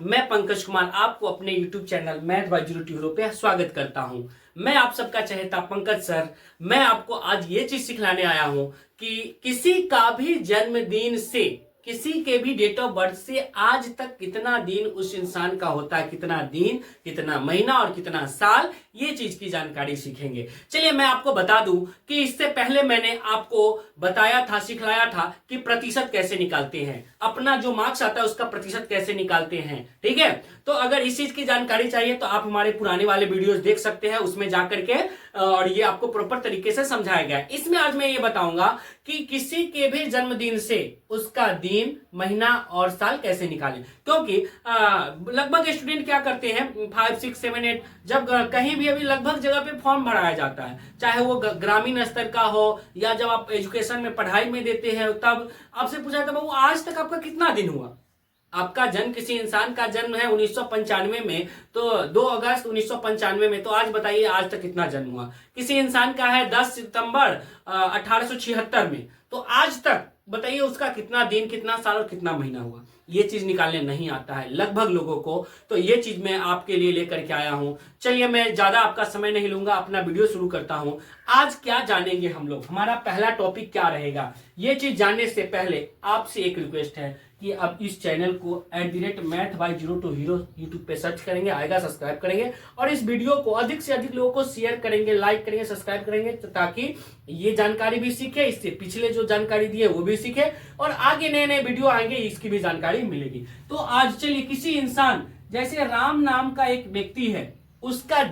मैं पंकज कुमार आपको अपने YouTube channel math by zero to hero पे स्वागत करता हूं। मैं आप सबका चहेता पंकज सर। मैं आपको आज ये चीज सिखलाने आया हूं कि किसी का भी जन्मदिन से, किसी के भी डेट ऑफ बर्थ से आज तक कितना दिन उस इंसान का होता है, कितना दिन, कितना महीना और कितना साल, ये चीज की जानकारी सीखेंगे। चलिए मैं आपको बता दूं कि इससे पहले मैंने आपको बताया था, सिखलाया था कि प्रतिशत कैसे निकालते हैं, अपना जो मार्क्स आता है उसका प्रतिशत कैसे निकालते हैं। ठीक है, तो अगर इस चीज की जानकारी चाहिए तो आप हमारे पुराने वाले वीडियोस देख सकते हैं, उसमें जाकर के और ये आपको प्रॉपर तरीके से समझाया गया है। इसमें आज मैं ये बताऊंगा कि किसी के भी जन्मदिन से उसका दिन, महीना और साल कैसे निकालें। क्योंकि लगभग स्टूडेंट क्या करते हैं 5, 6, 7, 8 जब कहीं भी अभी लगभग जगह पे फॉर्म भराया जाता है, चाहे वो ग्रामीण स्तर का हो या जब आप एजुकेशन में पढ़ाई में देते हैं, तब आपसे पूछा जाता है बाबू आज तक आपका कितना दिन हुआ। आपका जन्म, किसी इंसान का जन्म है 1995 में, तो 2 अगस्त 1995 में, तो आज बताइए आज तक कितना जन्म हुआ। किसी इंसान का है 10 सितंबर 1876 में, तो आज तक बताइए उसका कितना दिन, कितना साल और कितना महीना हुआ। ये चीज निकालने नहीं आता है लगभग लोगों को, तो ये चीज मैं आपके लिए लेकर के आया हूं। चलिए मैं ज्यादा आपका समय नहीं लूंगा, अपना वीडियो शुरू करता हूं। आज क्या जानेंगे हम लोग, हमारा पहला टॉपिक क्या रहेगा, ये चीज जानने से पहले आपसे एक रिक्वेस्ट है कि आप इस चैनल को @math by zero to hero YouTube पे सर्च करेंगे, आएगा, सब्सक्राइब करेंगे और इस वीडियो को अधिक से अधिक लोगों को शेयर करेंगे, लाइक करेंगे, सब्सक्राइब करेंगे, ताकि ये जानकारी भी सीखे, इससे पिछले जो जानकारी दी है वो भी सीखे और आगे नए नए वीडियो आएंगे, इसकी भी जानकारी मिलेगी। तो आज चलिए, किसी इंसान, जैसे राम नाम का एक व्यक्ति है, उसका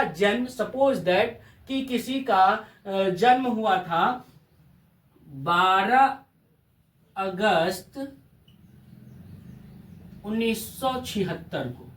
जन्म सपोज दैट कि किसी का जन्म हुआ था 12 अगस्त 1976 को।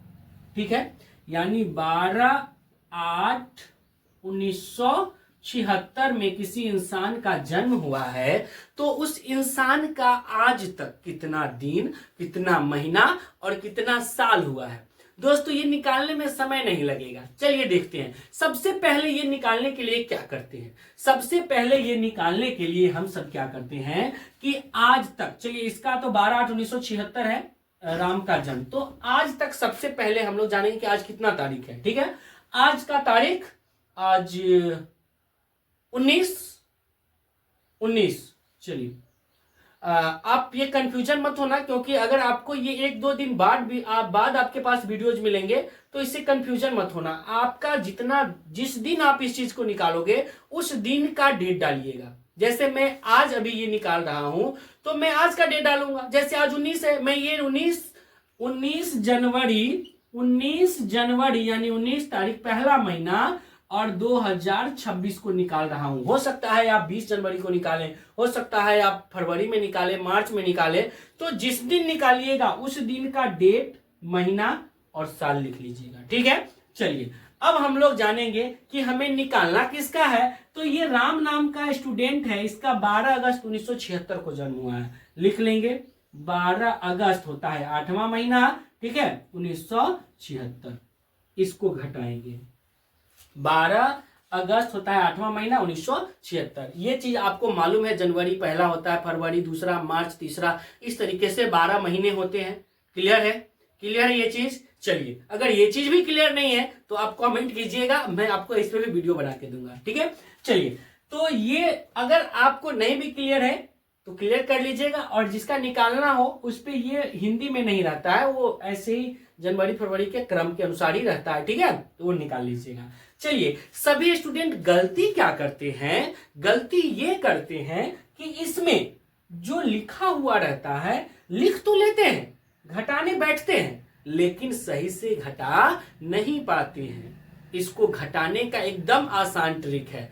ठीक है, यानी 12/8/1976 में किसी इंसान का जन्म हुआ है, तो उस इंसान का आज तक कितना दिन, कितना महीना और कितना साल हुआ है। दोस्तों ये निकालने में समय नहीं लगेगा, चलिए देखते हैं। सबसे पहले ये निकालने के लिए क्या करते हैं, सबसे पहले ये निकालने के लिए हम सब क्या करते हैं कि आज तक, चलिए इसका तो 12/8/1976 है राम का जन्म, तो आज तक सबसे पहले हम लोग जानेंगे कि आज कितना तारीख है। ठीक है, आज का तारीख, आज 19। चलिए आप ये कंफ्यूजन मत होना, क्योंकि अगर आपको ये 1-2 दिन बाद आपके पास वीडियोज मिलेंगे तो इससे कंफ्यूजन मत होना। आपका जिस दिन आप इस चीज को निकालोगे उस दिन का डेट डालिएगा। जैसे मैं आज अभी ये निकाल रहा हूं तो मैं आज का डेट डालूंगा, जैसे आज 19 है, मैं ये 19 जनवरी यानी 19 तारीख पहला महीना और 2026 को निकाल रहा हूं। हो सकता है आप 20 जनवरी को निकालें, हो सकता है आप फरवरी में निकालें, मार्च में निकालें, तो जिस दिन निकालिएगा उस दिन का डेट, महीना और साल लिख लीजिएगा। ठीक है, चलिए अब हम लोग जानेंगे कि हमें निकालना किसका है। तो ये राम नाम का स्टूडेंट है, इसका 12 अगस्त 1976 को जन्म हुआ है, लिख लेंगे 12 अगस्त होता है 8वां महीना। ठीक है, 1976, इसको घटाएंगे, 12 अगस्त होता है 8वां महीना 1976। ये चीज आपको मालूम है, जनवरी पहला होता है, फरवरी दूसरा, मार्च तीसरा, इस तरीके से 12 महीने होते हैं। क्लियर है, क्लियर है ये चीज। चलिए अगर ये चीज भी क्लियर नहीं है तो आप कमेंट कीजिएगा, मैं आपको इस पे भी वीडियो बना के दूंगा। ठीक है, चलिए तो ये अगर आपको नहीं भी क्लियर है तो क्लियर कर लीजिएगा, और जिसका निकालना हो उस पे ये हिंदी में नहीं रहता है, वो ऐसे ही जनवरी फरवरी के क्रम के अनुसार ही रहता है। ठीक है, तो वो निकाल लीजिएगा। चलिए सभी स्टूडेंट गलती क्या करते हैं, गलती ये करते हैं कि इसमें जो लिखा हुआ रहता है लिख तो लेते हैं, घटाने बैठते हैं, लेकिन सही से घटा नहीं पाते हैं। इसको घटाने का एकदम आसान ट्रिक है।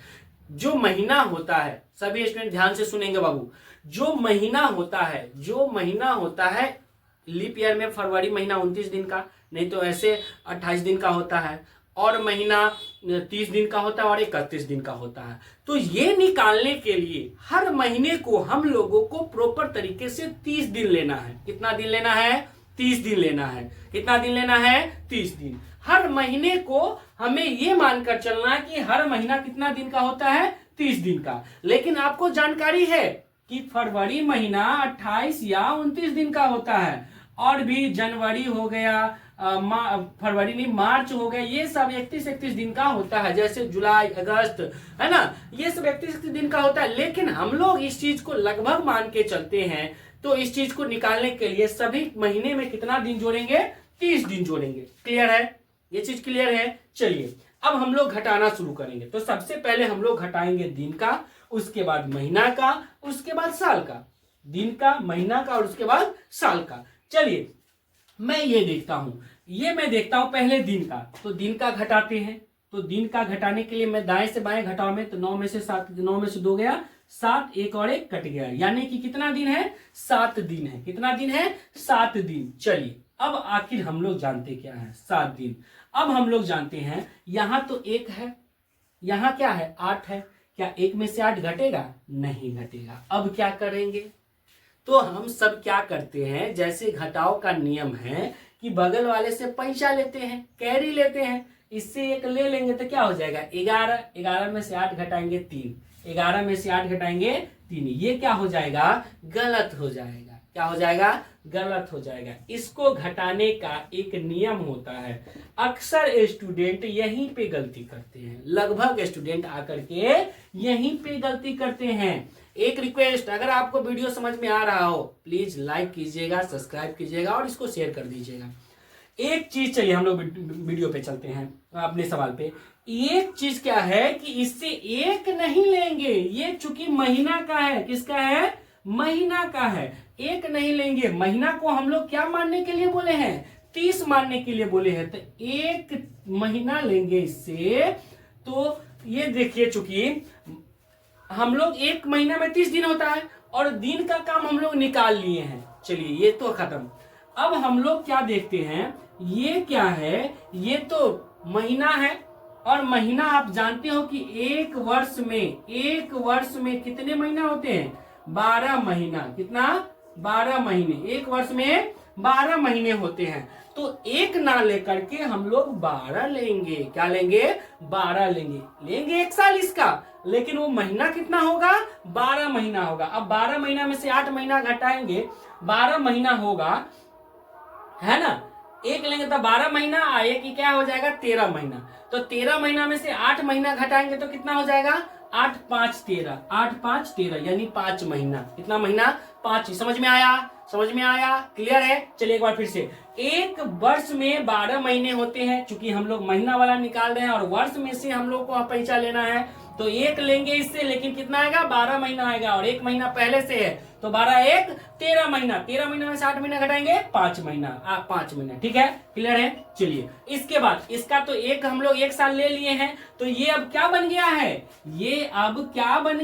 जो महीना होता है, सभी स्टूडेंट ध्यान से सुनेंगे बाबू, जो महीना होता है लीप ईयर में फरवरी महीना 29 दिन का, नहीं तो ऐसे 28 दिन का होता है, और महीना 30 दिन का होता है और 31 दिन का होता है। तो ये निकालने के लिए हर महीने को हम लोगों को प्रॉपर तरीके से 30 दिन लेना है। कितना दिन लेना है? 30 दिन लेना है। कितना दिन लेना है? 30 दिन। हर महीने को हमें ये मानकर चलना है कि हर महीना कितना दिन का होता है? 30 दिन का। लेकिन आपको जानकारी है कि फरवरी महीना 28 या 29 दिन का होता है और भी जनवरी हो गया, फरवरी नहीं मार्च हो गया, ये सब 31 दिन का होता है। जैसे जुलाई, अगस्त, है ना, ये सब 31 दिन का होता है। लेकिन हम लोग इस चीज को लगभग मान के चलते हैं, तो इस चीज को निकालने के लिए सभी महीने में कितना दिन जोड़ेंगे? 30 दिन जोड़ेंगे। क्लियर है? ये चीज क्लियर है? चलिए अब हम लोग घटाना शुरू करेंगे। तो सबसे पहले हम लोग घटाएंगे दिन का, उसके बाद महीना का, उसके बाद साल का। दिन का, महीना का और उसके बाद साल का। चलिए मैं ये देखता हूं, मैं देखता हूं पहले दिन का। तो दिन का घटाते हैं। तो दिन का घटाने के लिए मैं दाएं से बाएं घटाओ में, तो 9 में से 7, 9 में से 2 गया 7, एक और एक कट गया, यानी कि कितना दिन है? 7 दिन है। कितना दिन है? 7 दिन। चलिए अब आखिर हम लोग जानते क्या है? 7 दिन। अब हम लोग जानते हैं यहां तो 1 है, यहां क्या है? 8 है। क्या 1 में से 8 घटेगा? नहीं घटेगा। अब क्या करेंगे? तो हम सब क्या करते हैं, जैसे घटाव का नियम है कि बगल वाले से पैसा लेते हैं, कैरी लेते हैं। इससे 1 ले लेंगे तो क्या हो जाएगा? 11। 11 में से 8 घटाएंगे 3। 11 में से 8 घटाएंगे 3। ये क्या हो जाएगा? गलत हो जाएगा। क्या हो जाएगा? गलत हो जाएगा। इसको घटाने का एक नियम होता है। अक्सर स्टूडेंट यहीं पे गलती करते हैं, लगभग स्टूडेंट आकर के यहीं पे गलती करते हैं। एक रिक्वेस्ट, अगर आपको वीडियो समझ में आ रहा हो प्लीज लाइक कीजिएगा, सब्सक्राइब कीजिएगा और इसको शेयर कर दीजिएगा। एक चीज, चलिए हम लोग वीडियो पे चलते हैं, अपने सवाल पे। एक चीज क्या है कि इससे 1 नहीं लेंगे, ये चूंकि महीना का है। किसका है? महीना का है। 1 नहीं लेंगे। महीना को हम लोग क्या मानने के लिए बोले हैं? 30 मानने के लिए बोले हैं। तो 1 महीना लेंगे इससे। तो ये देखिए, चूंकि हम लोग 1 महीना में 30 दिन होता है और दिन का काम हम लोग निकाल लिए हैं। चलिए ये तो खत्म। अब हम लोग क्या देखते हैं, ये क्या है? ये तो महीना है, और महीना आप जानते हो कि एक वर्ष में कितने महीना होते हैं? 12 महीना। कितना? 12 महीने। एक वर्ष में 12 महीने होते हैं। तो 1 ना लेकर के हम लोग 12 लेंगे। क्या लेंगे? 12 लेंगे 1 साल इसका। लेकिन वो महीना कितना होगा? 12 महीना होगा। अब 12 महीना में से 8 महीना घटाएंगे, 12 महीना होगा, है ना। 1 लेंगे तो 12 महीना, और 1 की क्या हो जाएगा? 13 महीना। तो 13 महीना में से 8 महीना घटाएंगे तो कितना हो जाएगा? 8 5 13, 8 5 13, यानी 5 महीना। कितना महीना? 5। समझ में आया? समझ में आया? क्लियर है? चलिए एक बार फिर से। एक वर्ष में 12 महीने होते हैं, चूंकि हम लोग महीना वाला निकाल रहे हैं और वर्ष में से हम लोग को पैसा लेना है, तो 1 लेंगे इससे। लेकिन कितना आएगा? 12 महीना आएगा, और 1 महीना पहले से है, तो 12 1 13 महीना। 13 महीना में से 8 महीना घटाएंगे 5 महीना। 5 महीना। ठीक है? क्लियर है? चलिए इसके बाद इसका तो हम लोग 1 साल ले लिए हैं। तो ये अब क्या बन गया है? ये अब क्या बन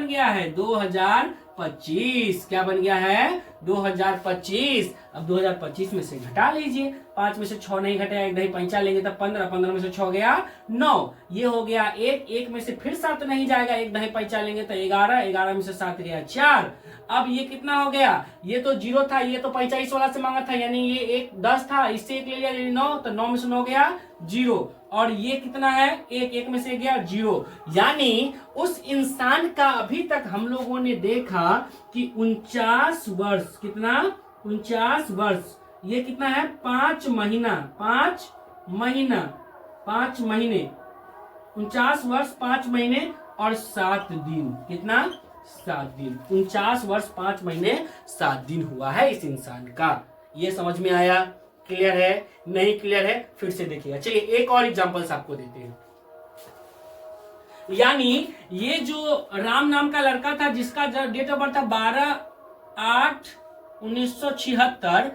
गया है? 2025। क्या बन गया है? 2025। अब 2025 में से घटा लीजिए। 5 में से 6 नहीं घटेगा, 1 दही पैंचा लेंगे तब 15, 15 में से 6 गया 9, ये हो गया 1 में से फिर 7 नहीं जाएगा, 1 दही पैंचा लेंगे तो 11, 11 में से 7 गया 4। अब ये कितना हो गया? ये तो 0 था, ये तो 45 वाला से मांगा था, यानी ये 1 10 था, इससे 1 ले लिया 9, तो 9 में से 9 गया 0। और ये कितना है? 1 में से गया 0। यानी उस इंसान का अभी तक हम लोगों ने देखा कि 49 वर्ष। कितना? 49 वर्ष। ये कितना है? 5 महीने। 49 वर्ष 5 महीने और 7 दिन। कितना? 7 दिन। 49 वर्ष 5 महीने 7 दिन हुआ है इस इंसान का। ये समझ में आया? क्लियर है? नहीं क्लियर है? फिर से देखिएगा। चलिए एक और एग्जांपल्स आपको देते हैं। यानी ये जो राम नाम का लड़का था, जिसका डेट ऑफ बर्थ था 12/8/1976,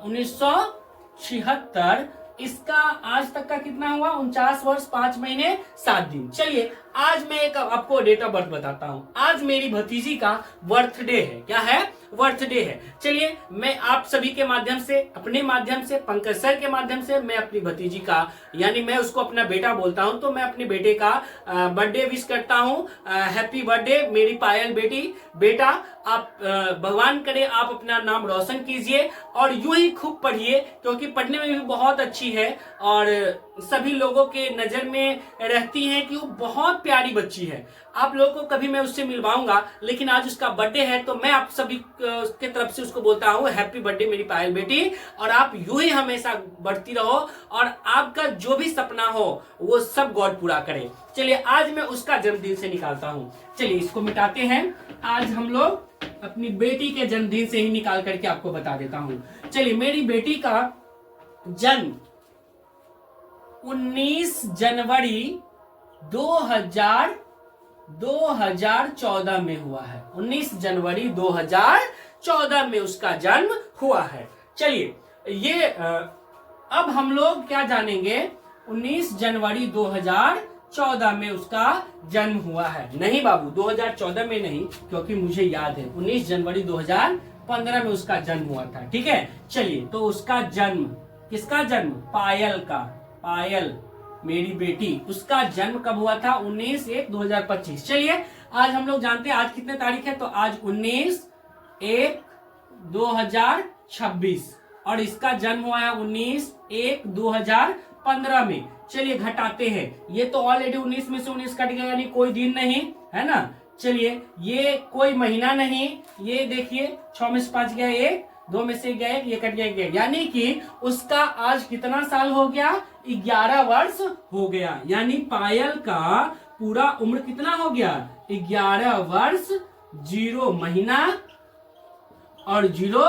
1976, इसका आज तक का कितना हुआ? 49 वर्ष 5 महीने 7 दिन। चलिए आज मैं एक आपको डेट ऑफ बर्थ बताता हूं। आज मेरी भतीजी का बर्थडे है। क्या है? बर्थडे है। चलिए मैं आप सभी के माध्यम से, अपने माध्यम से, पंकज सर के माध्यम से, मैं अपनी भतीजी का, यानी मैं उसको अपना बेटा बोलता हूं, तो मैं अपने बेटे का बर्थडे विश करता हूं। हैप्पी बर्थडे मेरी पायल बेटा। आप भगवान करे आप अपना नाम रोशन कीजिए और यूं ही खूब पढ़िए, क्योंकि पढ़ने में भी बहुत अच्छी है और सभी लोगों के नजर में रहती हैं कि वो बहुत प्यारी बच्ची है। आप लोगों को कभी मैं उससे मिलवाऊंगा, लेकिन आज उसका बर्थडे है तो मैं आप सभी के तरफ से उसको बोलता हूँ हैप्पी बर्थडे मेरी पायल बेटी, और आप यूं ही हमेशा बढ़ती रहो और आपका जो भी सपना हो वो सब गॉड पूरा करे। चलिए आज मैं उसका जन्मदिन से निकालता हूँ। चलिए इसको मिटाते हैं। आज हम लोग अपनी बेटी के जन्मदिन से ही निकाल करके आपको बता देता हूँ। चलिए मेरी बेटी का जन्म 19 जनवरी 2014 में हुआ है। 19 जनवरी 2014 में उसका जन्म हुआ है। चलिए ये अब हम लोग क्या जानेंगे, 19 जनवरी 2014 में उसका जन्म हुआ है। नहीं बाबू 2014 में नहीं, क्योंकि मुझे याद है 19 जनवरी 2015 में उसका जन्म हुआ था। ठीक है, चलिए तो उसका जन्म, किसका जन्म, पायल का, पायल मेरी बेटी, उसका जन्म कब हुआ था, 19/1/2025। चलिए आज हम लोग जानते हैं आज कितने तारीख है, तो आज 19/1/2026 और इसका जन्म हुआ है 19/1/2015 में। चलिए घटाते हैं, ये तो ऑलरेडी 19 में से 19 कट गया, यानी कोई दिन नहीं है ना। चलिए ये कोई महीना नहीं, ये देखिए 6 में से 5 गया 1, 2 में से गया 1, ये कट गया, यानी कि उसका आज कितना साल हो गया, 11 वर्ष हो गया। यानी पायल का पूरा उम्र कितना हो गया, 11 वर्ष 0 महीना और 0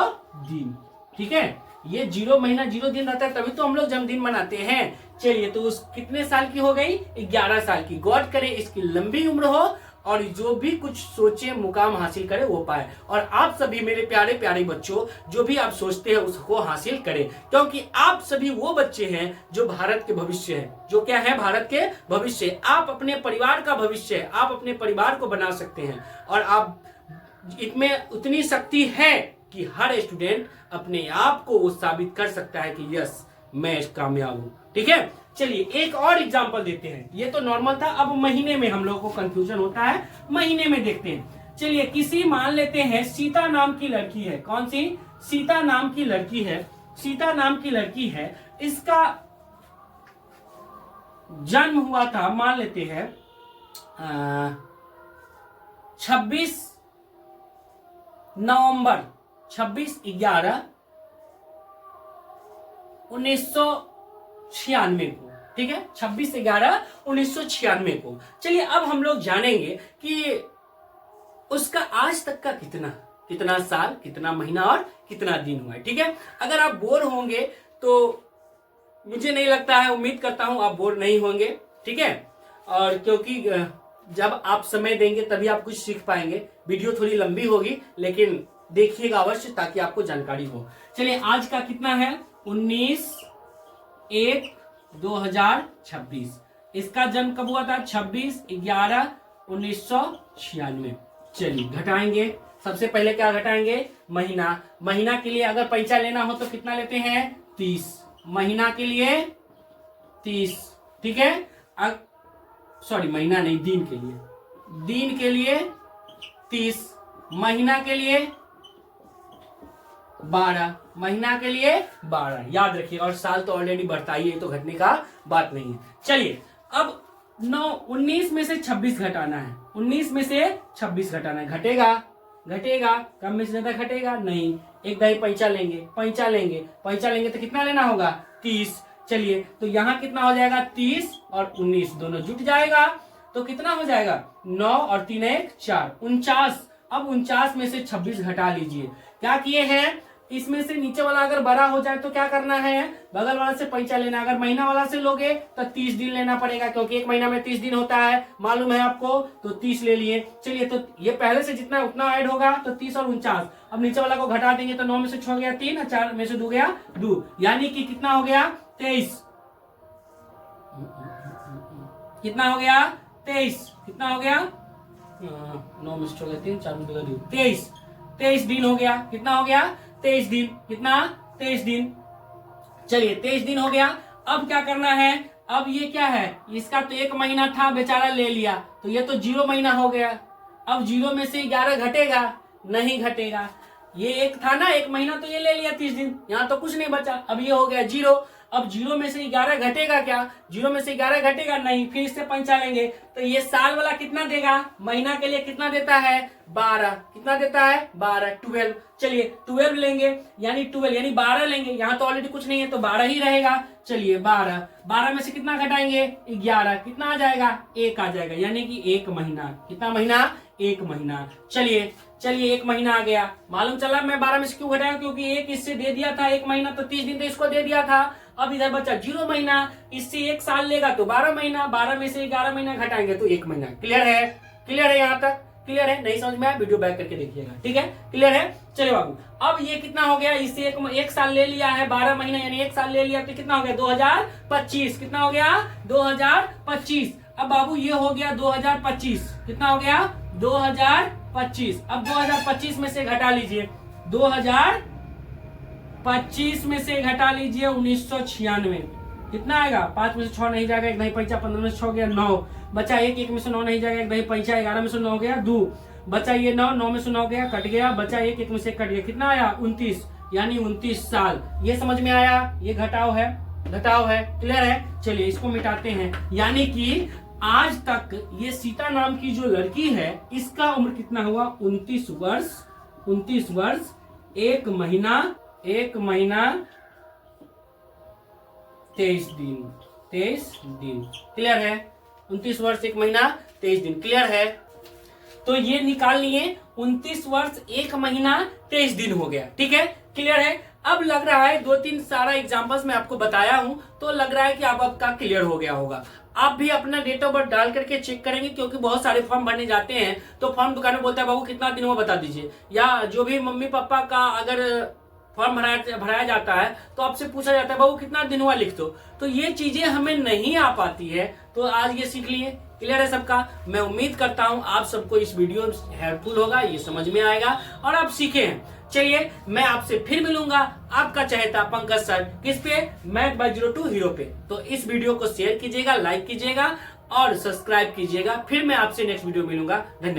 दिन। ठीक है, ये 0 महीना 0 दिन रहता है, तभी तो हम लोग जन्मदिन मनाते हैं। चलिए तो उस कितने साल की हो गई, 11 साल की। गॉड करे इसकी लंबी उम्र हो और जो भी कुछ सोचे मुकाम हासिल करे वो पाए, और आप सभी मेरे प्यारे प्यारे बच्चों जो भी आप सोचते हैं उसको हासिल करें, क्योंकि आप सभी वो बच्चे हैं जो भारत के भविष्य है। जो क्या है, भारत के भविष्य। आप अपने परिवार का भविष्य है, आप अपने परिवार को बना सकते हैं, और आप इसमें उतनी शक्ति है कि हर स्टूडेंट अपने आप को वो साबित कर सकता है कि यस मैं कामयाब हूं। ठीक है, चलिए एक और एग्जांपल देते हैं। ये तो नॉर्मल था, अब महीने में हम लोगों को कंफ्यूजन होता है, महीने में देखते हैं। चलिए किसी, मान लेते हैं सीता नाम की लड़की है। कौन सी, सीता नाम की लड़की है, सीता नाम की लड़की है। इसका जन्म हुआ था, मान लेते हैं 26 नवंबर 26/11/1996 को। ठीक है, 26/11/1996 को। चलिए अब हम लोग जानेंगे कि उसका आज तक का कितना साल, कितना महीना और कितना दिन हुआ है। ठीक है, अगर आप बोर होंगे तो मुझे नहीं लगता है, उम्मीद करता हूं आप बोर नहीं होंगे। ठीक है, और क्योंकि जब आप समय देंगे तभी आप कुछ सीख पाएंगे। वीडियो थोड़ी लंबी होगी लेकिन देखिएगा अवश्य ताकि आपको जानकारी हो। चलिए आज का कितना है, 19/1/2026। इसका जन्म कब हुआ था, 26/11/1996। चलिए घटाएंगे, सबसे पहले क्या घटाएंगे, महीना। महीना के लिए अगर पैसा लेना हो तो कितना लेते हैं, 30। महीना के लिए 30। ठीक है, सॉरी महीना नहीं, दिन के लिए, दिन के लिए 30, महीना के लिए 12, महीना के लिए 12, याद रखिए। और साल तो ऑलरेडी बढ़ता ही है, तो घटने का बात नहीं है। चलिए अब 19 में से 26 घटाना है, 19 में से 26 घटाना है। घटेगा, घटेगा, कम में से ज्यादा घटेगा नहीं। एक दही पैंचा लेंगे, पैंचा लेंगे, पैंचा लेंगे तो कितना लेना होगा, 30। चलिए तो यहाँ कितना हो जाएगा, 30 और 19 दोनों जुट जाएगा तो कितना हो जाएगा, 9 और 3 1 4, 49। अब 49 में से 26 घटा लीजिए। क्या किए हैं, इसमें से नीचे वाला अगर बड़ा हो जाए तो क्या करना है, बगल वाला से पैंचा लेना। अगर महीना वाला से लोगे तो 30 दिन लेना पड़ेगा, क्योंकि एक महीना में 30 दिन होता है, मालूम है आपको, तो 30 ले लिए। चलिए तो ये पहले से जितना उतना ऐड होगा, तो 30 और 49। अब नीचे वाला को घटा देंगे तो 9 में से 6 गया 3 और 4 में से 2 गया 2, यानी कि कितना हो गया, 23। कितना हो गया, 23। कितना हो गया, 9 में से 6 गया 3, 4 में 2 गया 2, 23 दिन हो गया। कितना हो गया, 23 दिन। कितना, 23 दिन। चलिए 23 दिन हो गया। अब क्या करना है, अब ये क्या है, इसका तो 1 महीना था, बेचारा ले लिया, तो ये तो 0 महीना हो गया। अब 0 में से 11 घटेगा, नहीं घटेगा। ये एक था ना 1 महीना, तो ये ले लिया 30 दिन, यहाँ तो कुछ नहीं बचा। अब ये हो गया 0। अब 0 में से 11 घटेगा क्या? 0 में से 11 घटेगा नहीं, फिर इससे पंचा लेंगे तो ये साल वाला कितना देगा? महीना के लिए कितना देता है? 12। कितना देता है? 12, 12। चलिए 12 लेंगे, यानी 12 यानी 12 लेंगे, यहाँ तो ऑलरेडी कुछ नहीं है तो 12 ही रहेगा। चलिए 12 में से कितना घटाएंगे? 11, कितना आ जाएगा? 1 आ जाएगा, यानी कि 1 महीना। कितना महीना? 1 महीना। चलिए 1 महीना आ गया। मालूम चला मैं 12 में से क्यों घटाया? क्योंकि 1 इससे दे दिया था 1 महीना, तो 30 दिन तो इसको दे दिया था। अब इधर बचा 0 महीना, इससे 1 साल लेगा तो 12 महीना, 12 में से 11 महीना घटाएंगे तो 1 महीना। क्लियर है? क्लियर है? यहाँ तक क्लियर है? नहीं समझ में आया वीडियो बैक करके देखिएगा, ठीक है? क्लियर है? चलिए बाबू, अब ये कितना हो गया? इससे एक साल ले लिया है, 12 महीना यानी 1 साल ले लिया तो कितना हो गया? 2025। कितना हो गया? 2025। अब बाबू ये हो गया 2025। कितना हो गया? 2025। अब 2025 में से घटा लीजिए, 2025 में से घटा लीजिए 1996। कितना आएगा? 5 में से 6 नहीं जाएगा, 1 नहीं पैंचा, 15 में से 6 गया 9, बचा 1 में से 9 नहीं जाएगा, 1 नहीं पैंचा, 11 में से 9 गया 2, बचा ये 9 में से 9 गया कट गया, बचा 1 में से कट गया, कितना आया? 29, यानी 29 साल। ये समझ में आया? ये घटाव है, क्लियर है? चलिए इसको मिटाते हैं, यानी कि आज तक ये सीता नाम की जो लड़की है इसका उम्र कितना हुआ? 29 वर्ष, 1 महीना 23 दिन। क्लियर है? 29 वर्ष 1 महीना 23 दिन। क्लियर है? तो ये निकाल लिए, 29 वर्ष 1 महीना 23 दिन हो गया। ठीक है? क्लियर है? अब लग रहा है 2-3 सारा एग्जांपल्स मैं आपको बताया हूं तो लग रहा है कि अब आपका क्लियर हो गया होगा। आप भी अपना डेट ऑफ बर्थ डाल करके चेक करेंगे, क्योंकि बहुत सारे फॉर्म भरने जाते हैं तो फॉर्म दुकान में बोलता है बाबू कितना दिन हुआ बता दीजिए, या जो भी मम्मी पापा का अगर फॉर्म भराया जाता है तो आपसे पूछा जाता है बाबू कितना दिन हुआ लिख दो। तो ये चीजें हमें नहीं आ पाती है, तो आज ये सीख लिए। क्लियर है सबका? मैं उम्मीद करता हूं आप सबको इस वीडियो हेल्पफुल होगा, ये समझ में आएगा और आप सीखे हैं। चलिए मैं आपसे फिर मिलूंगा, आपका चहेता पंकज सर, किस पे? मैथ बाय 02 हीरो पे। तो इस वीडियो को शेयर कीजिएगा, लाइक कीजिएगा और सब्सक्राइब कीजिएगा। फिर मैं आपसे नेक्स्ट वीडियो मिलूंगा। धन्यवाद।